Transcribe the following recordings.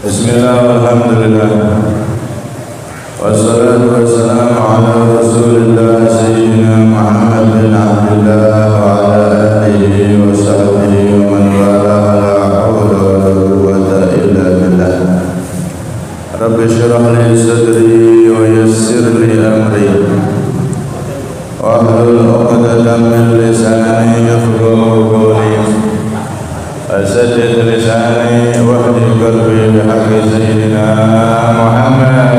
Bismillah, alhamdulillah, wassalatu wassalamu ala rasulillah sayyidina Muhammad bin Abdullah wa ala alihi wa sahbihi wa man wala la hawla wa la quwwata illa billah. Rabbi shrah li sadri wa yassir li amri wahlul 'uqdatam min lisani yafqahu qawli. أسدد لساني واهدي قلبي بحق سيدنا محمد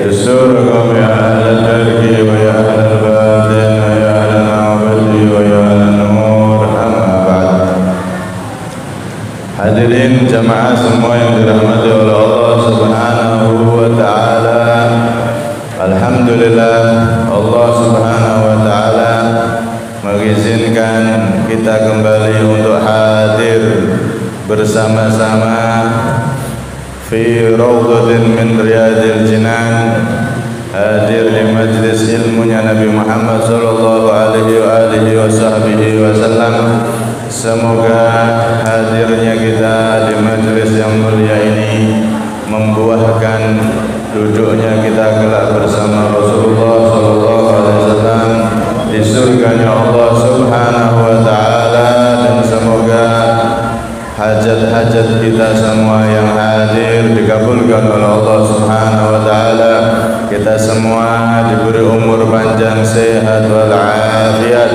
دستوركم يا أهل الترك ويا أهل الباطن ويا أهل المعبد ويا أهل النور. أما بعد. Hadirin jamaah semua yang dirahmati oleh Allah Subhanahu wa taala. Alhamdulillah, Allah Subhanahu wa taala mengizinkan kita kembali untuk hadir bersama-sama fi raudhatin min riyadil jinan, hadir di majlis ilmunya Nabi Muhammad sallallahu alaihi wasallam. Semoga hadirnya kita di majlis yang mulia ini membuahkan duduknya kita kelak bersama Rasulullah sallallahu alaihi wasallam di surganya Allah Subhanahu wa taala, dan semoga hajat-hajat kita semua yang hadir dikabulkan oleh Allah Subhanahu wa taala. Kita semua diberi umur panjang, sehat wal afiat,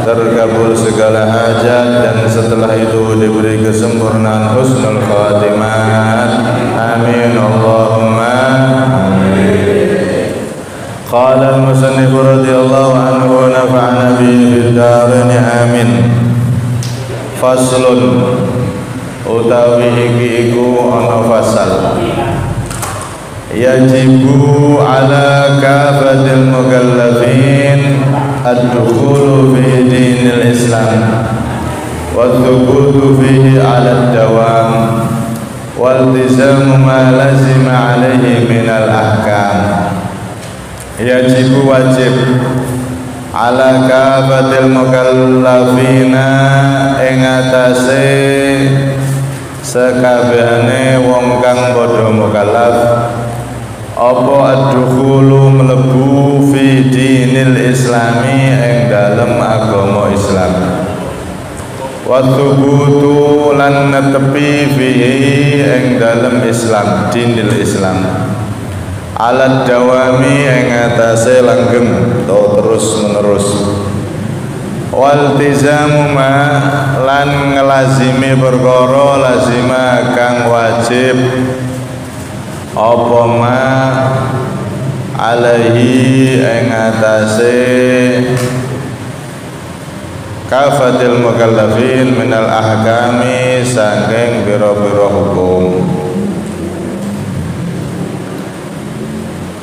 terkabul segala hajat, dan setelah itu diberi kesempurnaan husnul khatimah. Amin Allahumma amin. Qala al-musannif radhiyallahu anhu wa nafa'ana bihi fid dharain amin. Faslun, utawi iki iku ana fasal. Yajibu ala kafatil mukallafin ad-dukhulu fi dinil Islam wa thubutu fihi ala ad-dawam wal iltizamu ma lazima alaihi minal ahkam. Yajibu wajib ala kafatil mukallafina ing atase sekabehane wong kang padha mukallaf apa ad-dukhulu mlebu fi dinil islami ing dalem agama Islam wa thubutu lan netepi fihi ing dalem Islam, dinil Islam alat dawami yang atase langgeng atau terus menerus wal tizamu ma lan ngelazimi perkara lazima kang wajib apa ma alaihi yang atase kafatil mukallafin minal ahkami saking biro-biro hukum.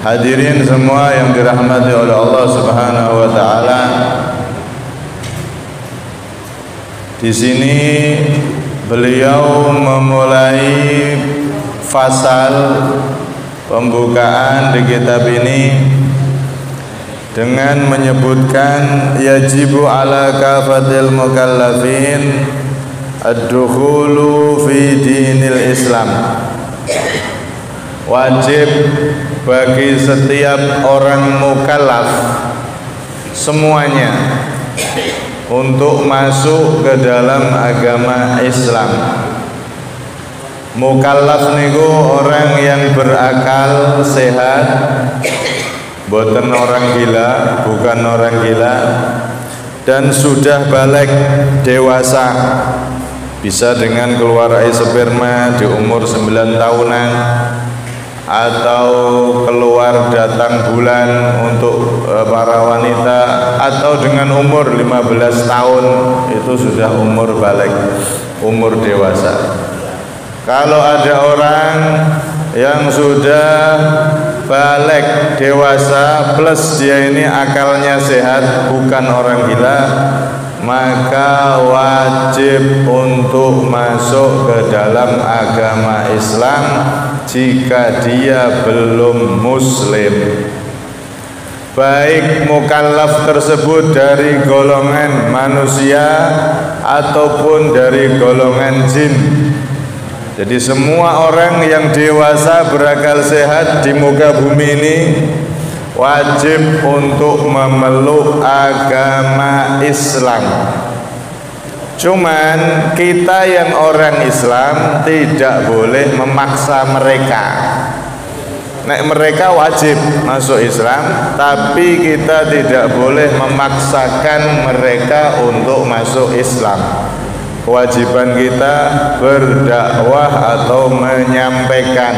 Hadirin semua yang dirahmati oleh Allah Subhanahu wa taala. Di sini beliau memulai fasal pembukaan di kitab ini dengan menyebutkan yajibu ala kafatil mukallafin ad-dukhulu fi dinil Islam. Wajib bagi setiap orang mukallaf semuanya untuk masuk ke dalam agama Islam. Mukallaf niku orang yang berakal sehat, boten orang gila, bukan orang gila, dan sudah balik dewasa, bisa dengan keluar air sperma di umur 9 tahunan atau keluar datang bulan untuk para wanita, atau dengan umur 15 tahun itu sudah umur balik, umur dewasa. Kalau ada orang yang sudah balik dewasa plus dia ini akalnya sehat, bukan orang gila, maka wajib untuk masuk ke dalam agama Islam jika dia belum muslim. Baik mukallaf tersebut dari golongan manusia ataupun dari golongan jin. Jadi semua orang yang dewasa berakal sehat di muka bumi ini wajib untuk memeluk agama Islam. Cuman kita yang orang Islam tidak boleh memaksa mereka. Nek mereka wajib masuk Islam, tapi kita tidak boleh memaksakan mereka untuk masuk Islam. Kewajiban kita berdakwah atau menyampaikan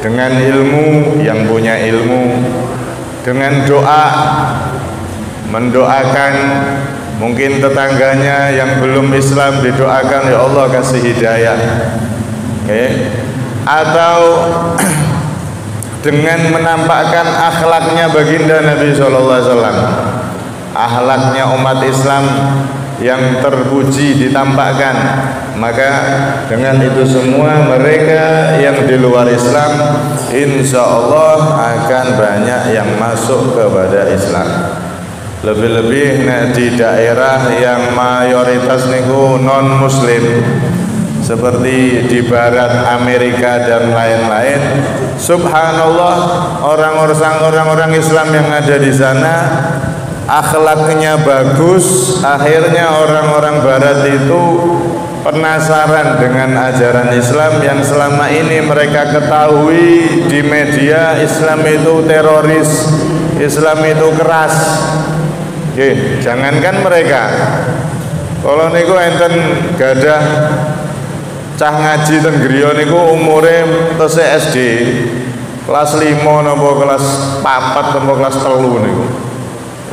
dengan ilmu, yang punya ilmu, dengan doa, mendoakan. Mungkin tetangganya yang belum Islam didoakan, ya Allah kasih hidayah, atau dengan menampakkan akhlaknya baginda Nabi SAW, akhlaknya umat Islam yang terpuji ditampakkan. Maka dengan itu semua mereka yang di luar Islam insya Allah akan banyak yang masuk kepada Islam. Lebih-lebih di daerah yang mayoritas niku non muslim seperti di barat Amerika dan lain-lain. Subhanallah, orang-orang Islam yang ada di sana akhlaknya bagus, akhirnya orang-orang barat itu penasaran dengan ajaran Islam yang selama ini mereka ketahui di media. Islam itu teroris, Islam itu keras. Jangankan mereka, kalau niku enten gadah cah ngaji ten griya niku umure tesih SD kelas 5 napa kelas 4 napa kelas 3 niku.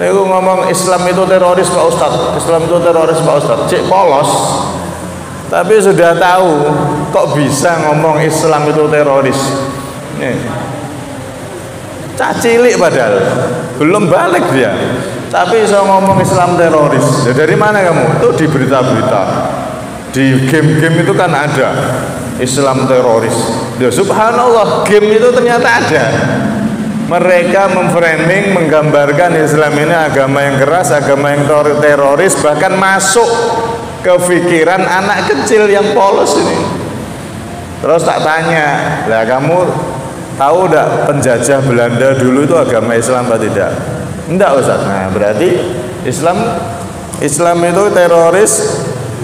Niku ngomong Islam itu teroris Pak Ustadz, Islam itu teroris Pak Ustadz. Cek polos, tapi sudah tahu kok bisa ngomong Islam itu teroris. Nih, cah cilik padahal belum balik dia, tapi bisa ngomong Islam teroris. Ya dari mana kamu? Itu di berita-berita, di game-game itu kan ada Islam teroris. Ya subhanallah, game itu ternyata ada. Mereka memframing, menggambarkan Islam ini agama yang keras, agama yang teroris, bahkan masuk ke pikiran anak kecil yang polos ini. Terus tak tanya, lah kamu tahu enggak penjajah Belanda dulu itu agama Islam atau tidak? Enggak Ustaz. Nah berarti Islam itu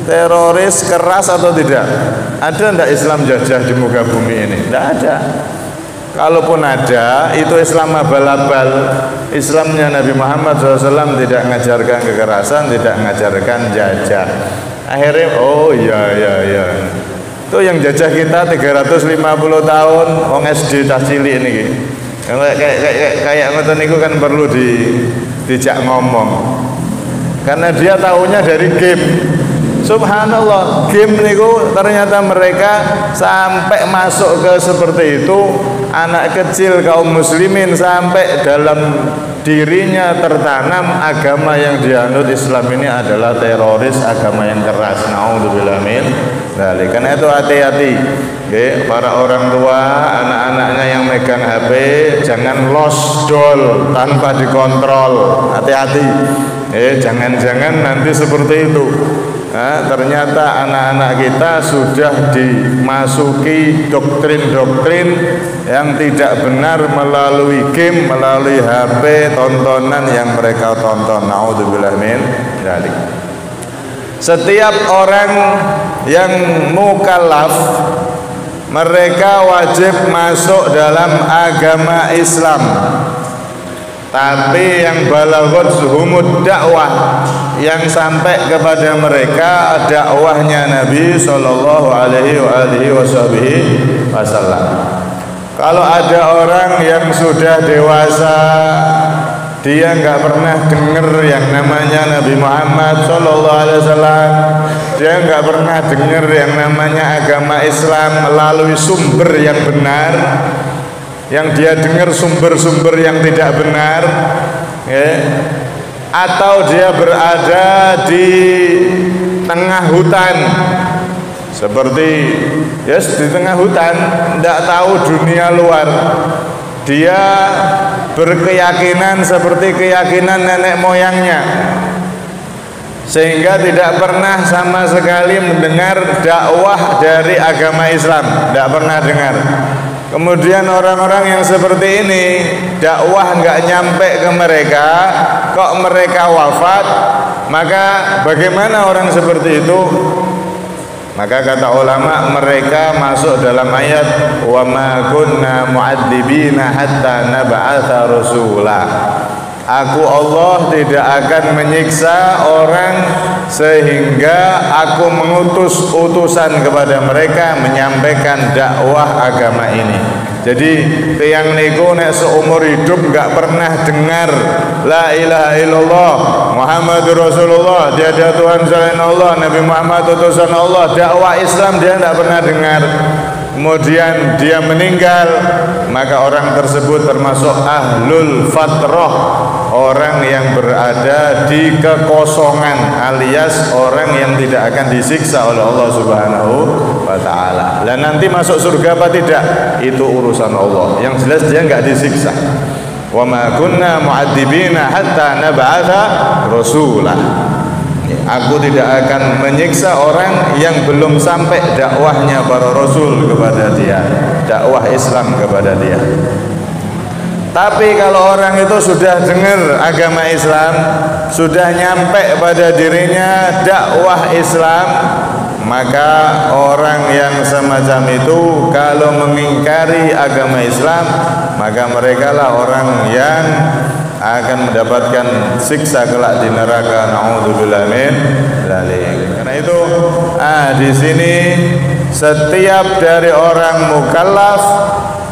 teroris keras atau tidak? Ada enggak Islam jajah di muka bumi ini? Enggak ada. Kalaupun ada, itu Islam abal-abal. Islamnya Nabi Muhammad SAW tidak mengajarkan kekerasan, tidak mengajarkan jajah. Akhirnya, oh iya. Itu yang jajah kita 350 tahun, wong SD cah cilik ini. Kayak ngoten niku kan perlu dijak ngomong. Karena dia tahunya dari game. Subhanallah, game niku ternyata mereka sampai masuk ke seperti itu. Anak kecil kaum muslimin sampai dalam dirinya tertanam agama yang dianut Islam ini adalah teroris, agama yang keras. Naudzubillah min dzalik. Karena itu hati-hati, para orang tua, anak-anaknya yang megang HP jangan lost doll tanpa dikontrol. Hati-hati, jangan-jangan nanti seperti itu. Nah, ternyata anak-anak kita sudah dimasuki doktrin-doktrin yang tidak benar melalui game, melalui HP, tontonan yang mereka tonton. Naudzubillah min dzalik. Setiap orang yang mukallaf mereka wajib masuk dalam agama Islam. Tapi yang balaghut zuhumud dakwah, yang sampai kepada mereka dakwahnya Nabi sallallahu alaihi wasallam. Kalau ada orang yang sudah dewasa, dia nggak pernah dengar yang namanya Nabi Muhammad sallallahu alaihi wasallam, dia nggak pernah dengar yang namanya agama Islam melalui sumber yang benar. Yang dia dengar sumber-sumber yang tidak benar, atau dia berada di tengah hutan, seperti di tengah hutan, tidak tahu dunia luar. Dia berkeyakinan seperti keyakinan nenek moyangnya. sehingga tidak pernah sama sekali mendengar dakwah dari agama Islam, tidak pernah dengar. Kemudian orang-orang yang seperti ini dakwah nggak nyampe ke mereka, kok mereka wafat, maka bagaimana orang seperti itu? Maka kata ulama, mereka masuk dalam ayat wa ma kunna mu'adzibina hatta nab'atsa rasula. Aku Allah tidak akan menyiksa orang sehingga aku mengutus utusan kepada mereka menyampaikan dakwah agama ini. Jadi tiang niku nek seumur hidup gak pernah dengar la ilaha illallah Muhammadur Rasulullah, tiada Tuhan selain Allah, Nabi Muhammad utusan Allah, dakwah Islam dia tidak pernah dengar. Kemudian dia meninggal, maka orang tersebut termasuk ahlul fatrah, orang yang berada di kekosongan, alias orang yang tidak akan disiksa oleh Allah Subhanahu wa ta'ala. Dan nanti masuk surga apa tidak, itu urusan Allah. Yang jelas dia nggak disiksa. Wa ma kunna mu'adzibina hatta nab'atsa rasulah. Aku tidak akan menyiksa orang yang belum sampai dakwahnya para rasul kepada dia, dakwah Islam kepada dia. Tapi kalau orang itu sudah dengar agama Islam, sudah nyampe pada dirinya dakwah Islam, maka orang yang semacam itu kalau mengingkari agama Islam, maka mereka lah orang yang akan mendapatkan siksa kelak di neraka. Na'udzubillah min dzalik. Karena itu di sini setiap dari orang mukallaf,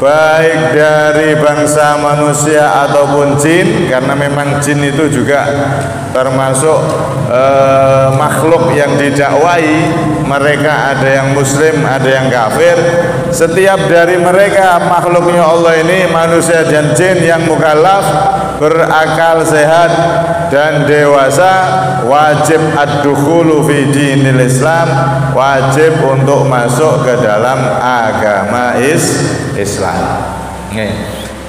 baik dari bangsa manusia ataupun jin, karena memang jin itu juga termasuk makhluk yang didakwai, mereka ada yang muslim, ada yang kafir. Setiap dari mereka makhluknya Allah ini, manusia dan jin yang mukallaf, berakal sehat dan dewasa, wajib ad-dukhulu fi dinil Islam, wajib untuk masuk ke dalam agama Islam.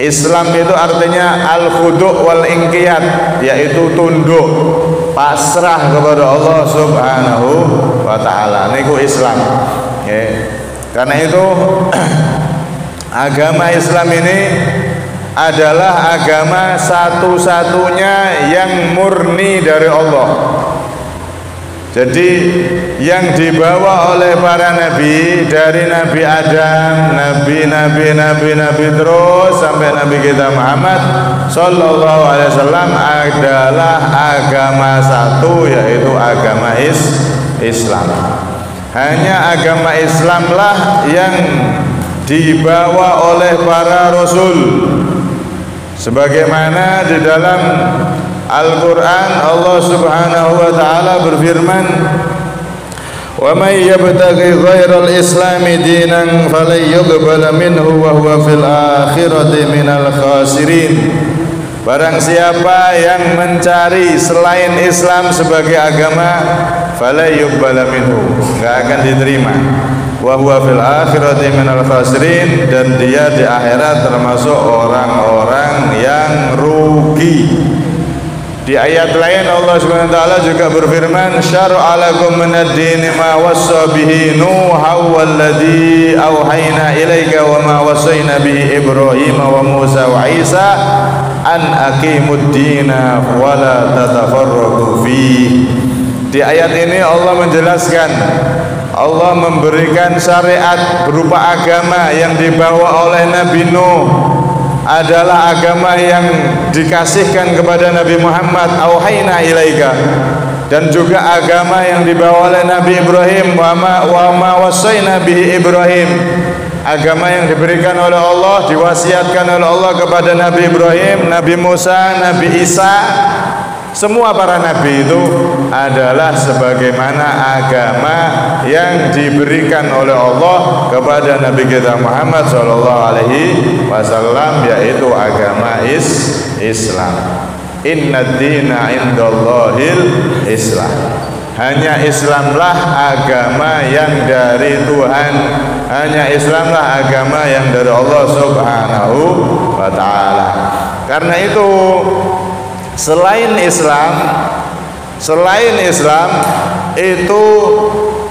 Islam itu artinya al-khudu' wal inqiyad, yaitu tunduk, pasrah kepada Allah Subhanahu wa ta'ala. Niku Islam. Karena itu agama Islam ini adalah agama satu-satunya yang murni dari Allah. Jadi yang dibawa oleh para nabi, dari Nabi Adam, nabi terus sampai Nabi kita Muhammad sallallahu alaihi wasallam, adalah agama satu, yaitu agama Islam. Hanya agama Islamlah yang dibawa oleh para rasul. Sebagaimana di dalam Al-Quran Allah Subhanahu wa ta'ala berfirman, wa may yabtaghi ghairal islami dinan falan yuqbala minhu wa huwa fil akhirati minal khasirin. Barang siapa yang mencari selain Islam sebagai agama, falan yuqbala minhu, enggak akan diterima, wa huwa fil akhirati minal khasirin, dan dia di akhirat termasuk orang-orang yang rugi. Di ayat lain Allah Subhanahu wa taala juga berfirman, syar'a lakum minad din ma wassa bihi nuha walladzi auhayna ilaika wa ma wassayna bihi Ibrahim wa Musa wa Isa an aqimud dina wa la tatafarraqu fi. Di ayat ini Allah menjelaskan, Allah memberikan syariat berupa agama yang dibawa oleh Nabi Nuh, adalah agama yang dikasihkan kepada Nabi Muhammad, auhayna ilaika, dan juga agama yang dibawa oleh Nabi Ibrahim, wa ma wassayna bihi Ibrahim, agama yang diberikan oleh Allah, diwasiatkan oleh Allah kepada Nabi Ibrahim, Nabi Musa, Nabi Isa. Semua para nabi itu adalah sebagaimana agama yang diberikan oleh Allah kepada Nabi kita Muhammad sallallahu alaihi wasallam, yaitu agama Islam. Inna dina indallahil Islam. Hanya Islamlah agama yang dari Tuhan, hanya Islamlah agama yang dari Allah Subhanahu wa ta'ala. Karena itu selain Islam Selain Islam itu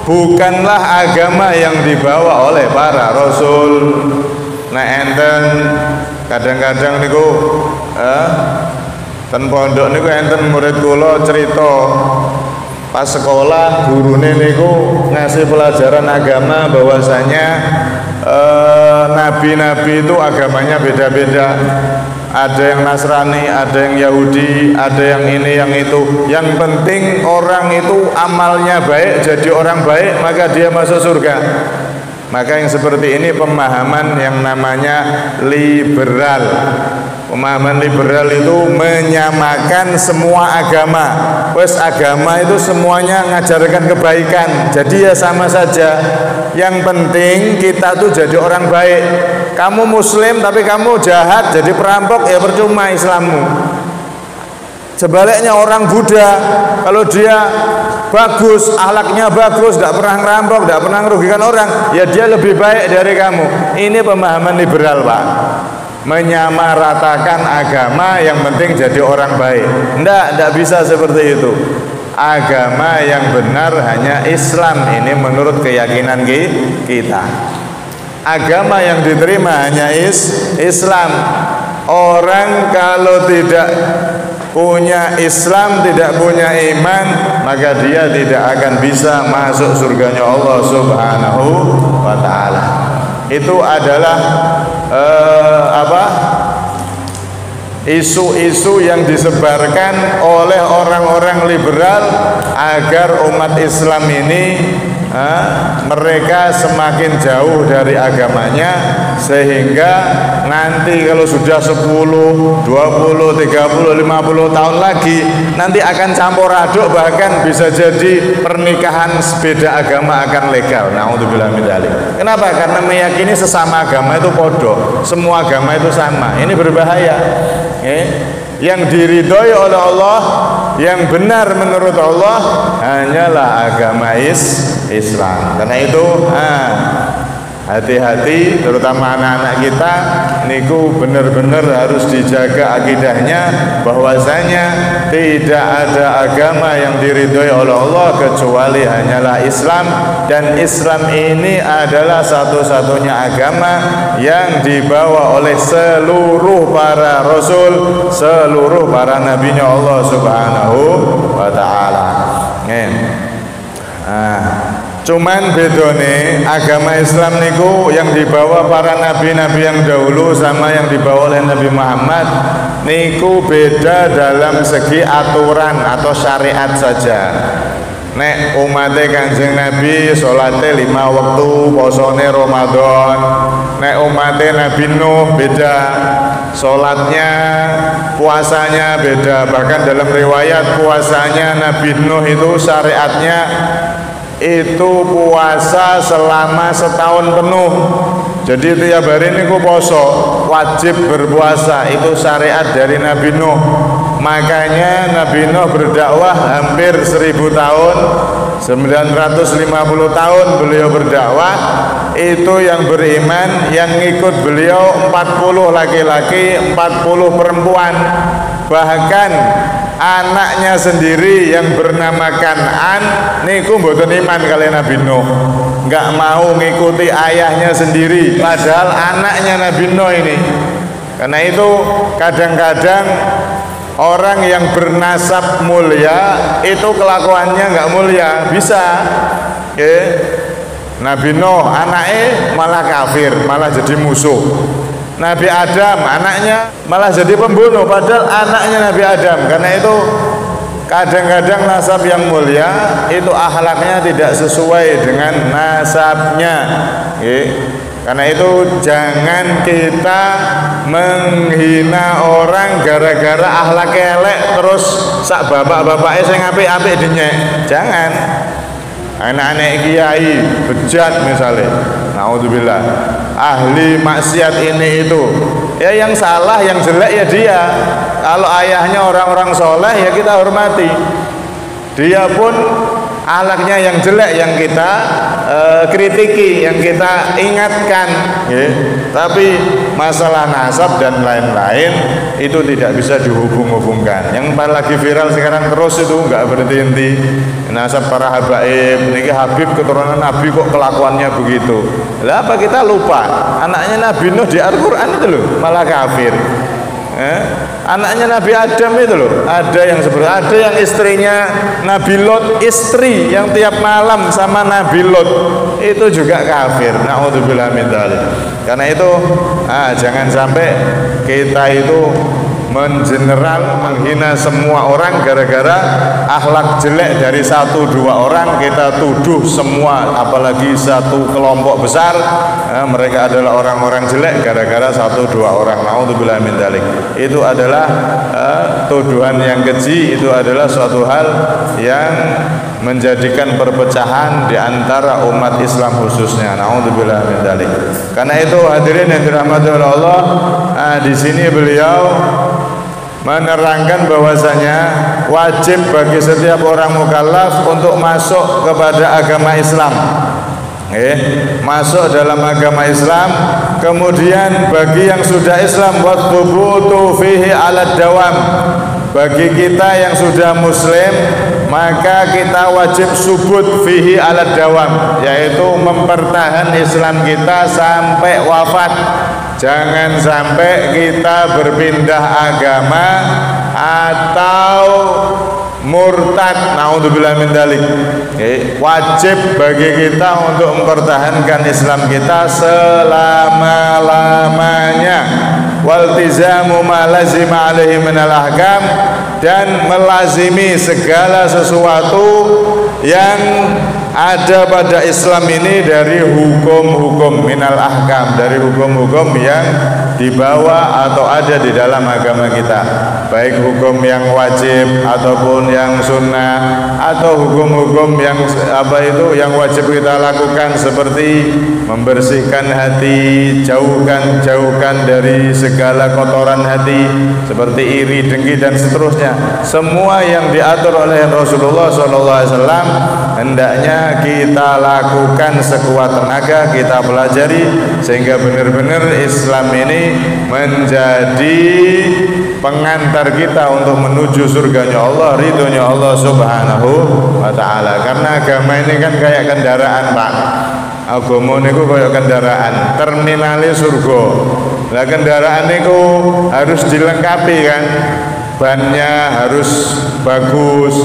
bukanlah agama yang dibawa oleh para rasul. Nah enten kadang-kadang niku ten pondok niku enten murid kula cerita pas sekolah gurune niku ngasih pelajaran agama bahwasanya nabi-nabi itu agamanya beda-beda. Ada yang Nasrani, ada yang Yahudi, ada yang ini, yang itu. Yang penting orang itu amalnya baik, jadi orang baik, maka dia masuk surga. Maka yang seperti ini pemahaman yang namanya liberal. Pemahaman liberal itu menyamakan semua agama. Wes agama itu semuanya ngajarkan kebaikan. Jadi ya sama saja. Yang penting kita tuh jadi orang baik. Kamu muslim tapi kamu jahat, jadi perampok, ya percuma Islammu. Sebaliknya orang Buddha, kalau dia bagus, akhlaknya bagus, tidak pernah ngerampok, tidak pernah merugikan orang, ya dia lebih baik dari kamu. Ini pemahaman liberal, Pak. Menyamaratakan agama, yang penting jadi orang baik. Tidak bisa seperti itu. Agama yang benar hanya Islam, ini menurut keyakinan kita. Agama yang diterima hanya Islam. Orang kalau tidak punya Islam, tidak punya iman, maka dia tidak akan bisa masuk surganya Allah Subhanahu wa ta'ala. Itu adalah isu-isu yang disebarkan oleh orang-orang liberal agar umat Islam ini mereka semakin jauh dari agamanya, sehingga nanti kalau sudah 10, 20, 30, 50 tahun lagi nanti akan campur aduk, bahkan bisa jadi pernikahan beda agama akan legal. Naudzubillah min dzalik. Kenapa? Karena meyakini sesama agama itu podo, semua agama itu sama. Ini berbahaya. Yang diridhoi oleh Allah, yang benar menurut Allah hanyalah agama Islam. Karena itu hati-hati, terutama anak-anak kita niku benar-benar harus dijaga akidahnya, bahwasanya tidak ada agama yang diridhoi oleh Allah kecuali hanyalah Islam, dan Islam ini adalah satu-satunya agama yang dibawa oleh seluruh para rasul, seluruh para nabinya Allah Subhanahu wa ta'ala. Cuman bedone agama Islam niku yang dibawa para nabi-nabi yang dahulu sama yang dibawa oleh Nabi Muhammad niku beda dalam segi aturan atau syariat saja. Nek umatnya Kanjeng Nabi sholatnya 5 waktu, posone Ramadan. Nek umatnya Nabi Nuh beda, sholatnya, puasanya beda. Bahkan dalam riwayat puasanya Nabi Nuh itu syariatnya itu puasa selama setahun penuh. Jadi tiap hari ini poso, wajib berpuasa, itu syariat dari Nabi Nuh. Makanya Nabi Nuh berdakwah hampir 1000 tahun, 950 tahun beliau berdakwah. Itu yang beriman, yang ngikut beliau 40 laki-laki, 40 perempuan. Bahkan anaknya sendiri yang bernama Kan'an niku mboten iman kalian Nabi Nuh, nggak mau ngikuti ayahnya sendiri, padahal anaknya Nabi Nuh ini. Karena itu kadang-kadang orang yang bernasab mulia itu kelakuannya nggak mulia, bisa. Nabi Nuh anaknya malah kafir, malah jadi musuh. Nabi Adam anaknya malah jadi pembunuh, padahal anaknya Nabi Adam. Karena itu kadang-kadang nasab yang mulia itu akhlaknya tidak sesuai dengan nasabnya. Karena itu jangan kita menghina orang gara-gara akhlak elek terus sak bapak-bapaknya sing apik-apik dinyek. Jangan. Anak-anak kiai bejat misalnya, naudzubillah, ahli maksiat ini itu, ya yang salah, yang jelek ya dia. Kalau ayahnya orang-orang soleh ya kita hormati. Dia pun akhlaknya yang jelek yang kita kritiki, yang kita ingatkan, ya. Tapi masalah nasab dan lain-lain itu tidak bisa dihubung-hubungkan. Yang lagi viral sekarang terus itu nggak berhenti-henti, nasab para habaib, niki Habib keturunan Nabi kok kelakuannya begitu. Lah apa kita lupa anaknya Nabi Nuh di Al-Quran itu loh malah kafir. Anaknya Nabi Adam itu loh, ada yang seperti, ada yang istrinya Nabi Lot, istri yang tiap malam sama Nabi Lot itu juga kafir. Na'udzubillah min dzalik. Karena itu jangan sampai kita itu mengeneral, menghina semua orang gara-gara akhlak jelek dari 1-2 orang kita tuduh semua, apalagi satu kelompok besar mereka adalah orang-orang jelek gara-gara 1-2 orang. Na'udzubillah min dzalik. Itu adalah tuduhan yang keji, itu adalah suatu hal yang menjadikan perpecahan di antara umat Islam khususnya. Na'udzubillah min dzalik. Karena itu hadirin yang dirahmati oleh Allah, di sini beliau menerangkan bahwasanya wajib bagi setiap orang mukallaf untuk masuk kepada agama Islam, masuk dalam agama Islam. Kemudian bagi yang sudah Islam, wathubutu fihi ala dawam, bagi kita yang sudah muslim maka kita wajib subut fihi ala dawam, yaitu mempertahan Islam kita sampai wafat. Jangan sampai kita berpindah agama atau murtad. Naudzubillah min dzalik. Wajib bagi kita untuk mempertahankan Islam kita selama-lamanya. Waltizamu ma lazima alaihi minal ahkam, dan melazimi segala sesuatu yang ada pada Islam ini dari hukum-hukum minal ahkam, dari hukum-hukum yang dibawa atau ada di dalam agama kita, baik hukum yang wajib ataupun yang sunnah, atau hukum-hukum yang yang wajib kita lakukan seperti membersihkan hati, jauhkan dari segala kotoran hati seperti iri, dengki dan seterusnya. Semua yang diatur oleh Rasulullah SAW hendaknya kita lakukan sekuat tenaga, kita pelajari sehingga benar-benar Islam ini menjadi pengantar kita untuk menuju surganya Allah, ridhonya Allah Subhanahu wa ta'ala. Karena agama ini kan kayak kendaraan, Pak. Agama niku kayak kendaraan, terminalnya surga. Lah kendaraan niku harus dilengkapi kan, bannya harus bagus,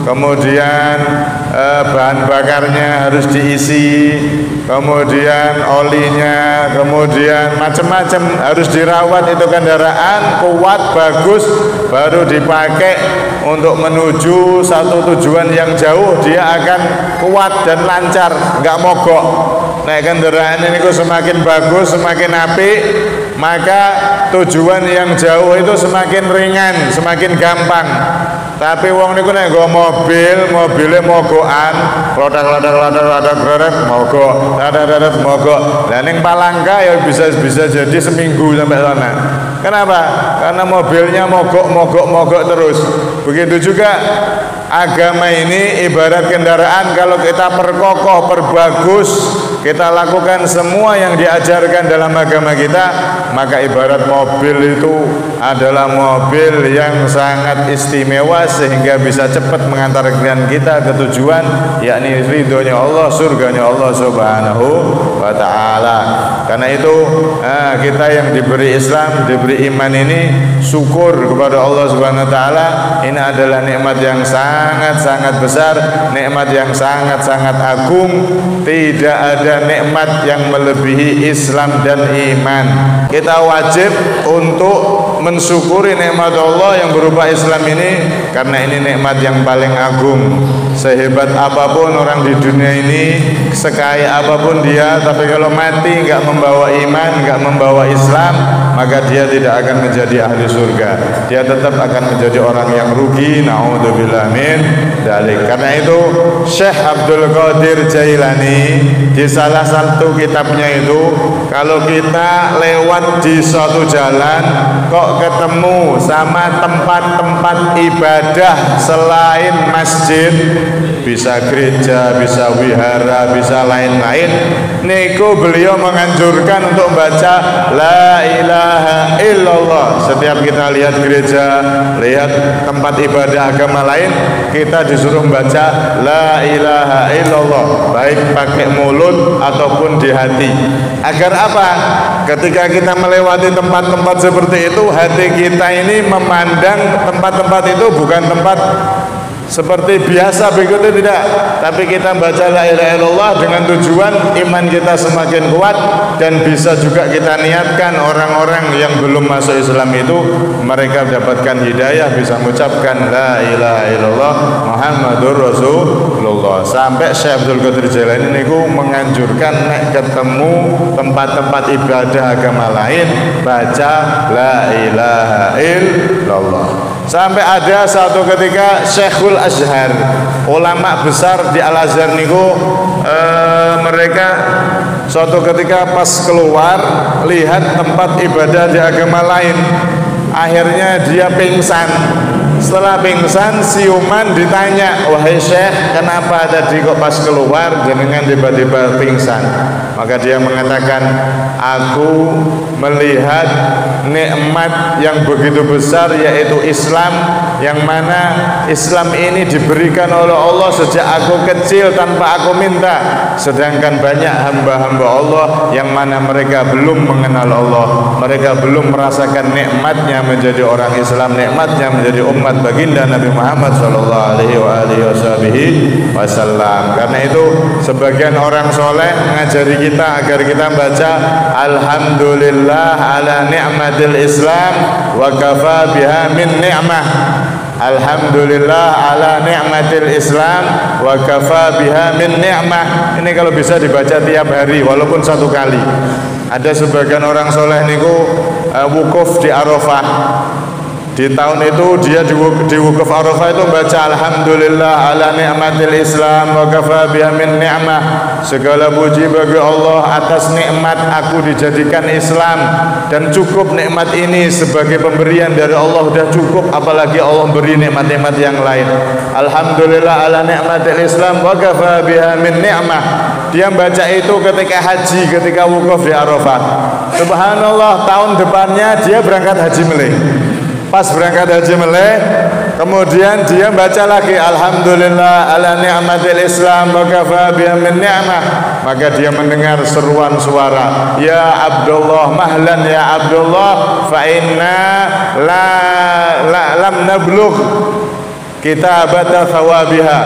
kemudian bahan bakarnya harus diisi, kemudian olinya, kemudian macam-macam harus dirawat. Itu kendaraan kuat bagus baru dipakai untuk menuju satu tujuan yang jauh, dia akan kuat dan lancar, nggak mogok. Nah, kendaraan ini semakin bagus, semakin apik, maka tujuan yang jauh itu semakin ringan, semakin gampang. Tapi wong niku nek nggo mobilnya mogokan, lodak-lodak mogok, mogok. Lah ning Palangka ya bisa jadi seminggu sampai sana. Kenapa? Karena mobilnya mogok terus. Begitu juga agama ini ibarat kendaraan, kalau kita perkokoh, perbagus, kita lakukan semua yang diajarkan dalam agama kita, maka ibarat mobil itu adalah mobil yang sangat istimewa sehingga bisa cepat mengantarkan kita ke tujuan, yakni ridhonya Allah, surganya Allah Subhanahu wa ta'ala. Karena itu kita yang diberi Islam, diberi iman ini, syukur kepada Allah Subhanahu wa ta'ala. Ini adalah nikmat yang sangat-sangat besar, nikmat yang sangat-sangat agung. Tidak ada nikmat yang melebihi Islam dan iman. Kita wajib untuk mensyukuri nikmat Allah yang berupa Islam ini, karena ini nikmat yang paling agung. Sehebat apapun orang di dunia ini, sekaya apapun dia, tapi kalau mati nggak membawa iman, nggak membawa Islam, maka dia tidak akan menjadi ahli surga. Dia tetap akan menjadi orang yang rugi. Na'udzubillah min dzalik. Karena itu Syekh Abdul Qadir Jailani di salah satu kitabnya itu, kalau kita lewat di suatu jalan kok ketemu sama tempat-tempat ibadah selain masjid, bisa gereja, bisa wihara, bisa lain-lain, niku beliau menganjurkan untuk baca la ilaha illallah. Setiap kita lihat gereja, lihat tempat ibadah agama lain, kita disuruh membaca la ilaha illallah, baik pakai mulut ataupun di hati. Agar apa? Ketika kita melewati tempat-tempat seperti itu, hati kita ini memandang tempat-tempat itu bukan tempat seperti biasa begitu, tidak, tapi kita baca la ilaha illallah dengan tujuan iman kita semakin kuat, dan bisa juga kita niatkan orang-orang yang belum masuk Islam itu mereka mendapatkan hidayah, bisa mengucapkan la ilaha illallah Muhammadur Rasulullah. Sampai Syekh Abdul Qadir Jailani niku menganjurkan nek ketemu tempat-tempat ibadah agama lain baca la ilaha illallah. Sampai ada satu ketika Syekhul Azhar, ulama besar di Al Azhar niku, mereka suatu ketika pas keluar lihat tempat ibadah di agama lain, akhirnya dia pingsan. Setelah pingsan, siuman ditanya, wahai Syekh, kenapa tadi kok pas keluar jenengan tiba-tiba pingsan? Maka dia mengatakan, aku melihat nikmat yang begitu besar, yaitu Islam, yang mana Islam ini diberikan oleh Allah sejak aku kecil tanpa aku minta. Sedangkan banyak hamba-hamba Allah yang mana mereka belum mengenal Allah, mereka belum merasakan nikmatnya menjadi orang Islam, nikmatnya menjadi umat baginda Nabi Muhammad sallallahu alaihi wasallam. Karena itu sebagian orang soleh mengajari kita agar kita baca alhamdulillah ala ni'matil Islam wa kafa biha min ni'mah. Alhamdulillah ala ni'matil Islam wa kafa biha min ni'mah. Ini kalau bisa dibaca tiap hari walaupun satu kali. Ada sebagian orang soleh niku wukuf di Arafah. Di tahun itu dia di wukuf Arafah itu baca alhamdulillah ala ni'matil Islam wa kafa biha min ni'mah. Segala puji bagi Allah atas nikmat aku dijadikan Islam, dan cukup nikmat ini sebagai pemberian dari Allah, sudah cukup, apalagi Allah beri nikmat-nikmat yang lain. Alhamdulillah ala ni'matil Islam wa kafa biha min ni'mah. Dia baca itu ketika haji, ketika wukuf di Arafah. Subhanallah, tahun depannya dia berangkat haji melih. Pas berangkat haji melih, kemudian dia baca lagi alhamdulillah ala ni'matil Islam wa kafa biha min ni'mah. Maka dia mendengar seruan suara, ya Abdullah, mahlan ya Abdullah, fa inna lam nablugh kitabata thawabiha.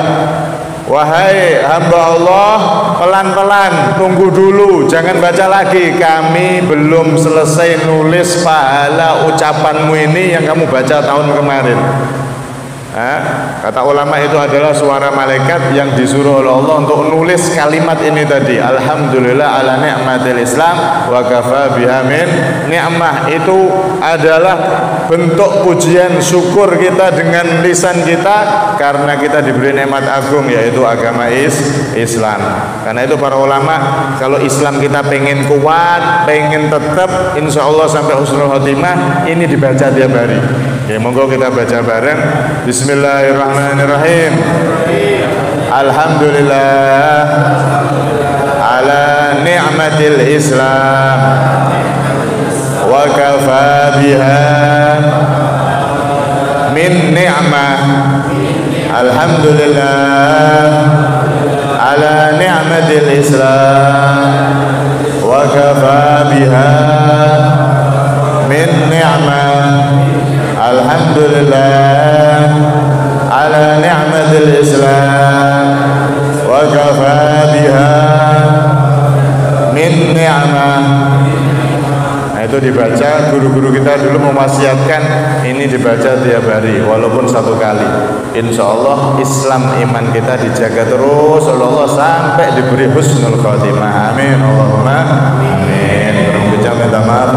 Wahai hamba Allah, pelan-pelan, tunggu dulu, jangan baca lagi, kami belum selesai nulis pahala ucapanmu ini yang kamu baca tahun kemarin. Kata ulama itu adalah suara malaikat yang disuruh oleh Allah untuk nulis kalimat ini tadi, alhamdulillah ala ni'matil Islam wa kafa biha min ni'mah. Itu adalah bentuk pujian syukur kita dengan lisan kita karena kita diberi nikmat agung, yaitu agama Islam. Karena itu para ulama, kalau Islam kita pengen kuat, pengen tetap insya Allah sampai husnul khotimah, ini dibaca tiap hari. Oke, monggo kita baca bareng. Bismillahirrahmanirrahim. Alhamdulillah ala ni'matil Islam wa kafa biha min ni'mah. Alhamdulillah ala ni'matil Islam wa kafa biha min ni'mah. Alhamdulillah ala ni'matil Islam wa kafa biha min ni'mah. Nah, itu dibaca, guru-guru kita dulu mewasiatkan ini dibaca tiap hari walaupun satu kali. Insya Allah Islam iman kita dijaga terus oleh Allah sampai diberi husnul khotimah. Amin Allahumma amin. Minta maaf